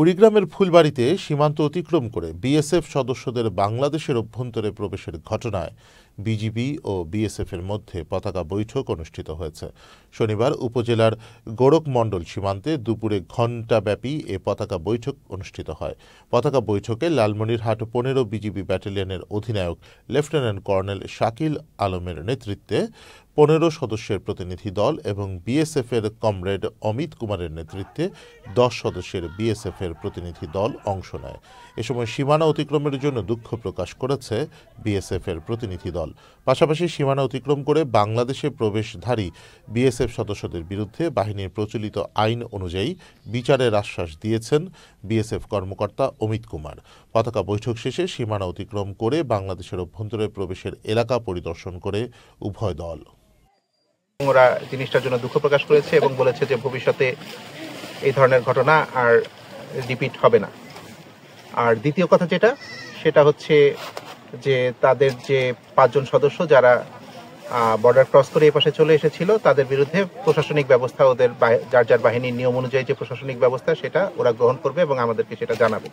কুড়িগ্রামের ফুলবাড়ীতে সীমান্ত অতিক্রম করে বিএসএফ সদস্যদের বাংলাদেশের অভ্যন্তরে প্রবেশের ঘটনায় বিজিবি ও বিএসএফের মধ্যে পতাকা বৈঠক অনুষ্ঠিত হয়েছে। শনিবার উপজেলার গোরখমণ্ডল সীমান্তে দুপুরে ঘণ্টাব্যাপী এ পতাকা বৈঠক অনুষ্ঠিত হয়। পতাকা বৈঠকে লালমনিরহাট ১৫ বিজিবি ব্যাটালিয়নের অধিনায়ক লেফটেন্যান্ট কর্নেল শাকিল আলমের নেতৃত্বে ১৫ সদস্যের প্রতিনিধি দল এবং বিএসএফের কমরেড অমিত কুমারের নেতৃত্বে ১০ সদস্যের বিএসএফের প্রতিনিধি দল অংশ নেয়। এ সময় সীমানা অতিক্রমের জন্য দুঃখ প্রকাশ করেছে বিএসএফের প্রতিনিধি দল। পাশাপাশি সীমানা অতিক্রম করে বাংলাদেশে প্রবেশধারী বিএসএফ সদস্যদের বিরুদ্ধে বাহিনীর প্রচলিত আইন অনুযায়ী বিচারের আশ্বাস দিয়েছেন বিএসএফ কর্মকর্তা অমিত কুমার। পতাকা বৈঠক শেষে সীমানা অতিক্রম করে বাংলাদেশের অভ্যন্তরে প্রবেশের এলাকা পরিদর্শন করে উভয় দল। ওরা জিনিসটার জন্য দুঃখ প্রকাশ করেছে এবং বলেছে যে ভবিষ্যতে এই ধরনের ঘটনা আর রিপিট হবে না। আর দ্বিতীয় কথা সেটা হচ্ছে যে তাদের যে ৫ জন সদস্য যারা বর্ডার ক্রস করে এই পাশে চলে এসেছিল তাদের বিরুদ্ধে প্রশাসনিক ব্যবস্থা, ওদের যার যার বাহিনীর নিয়ম অনুযায়ী যে প্রশাসনিক ব্যবস্থা সেটা ওরা গ্রহণ করবে এবং আমাদেরকে সেটা জানাবে।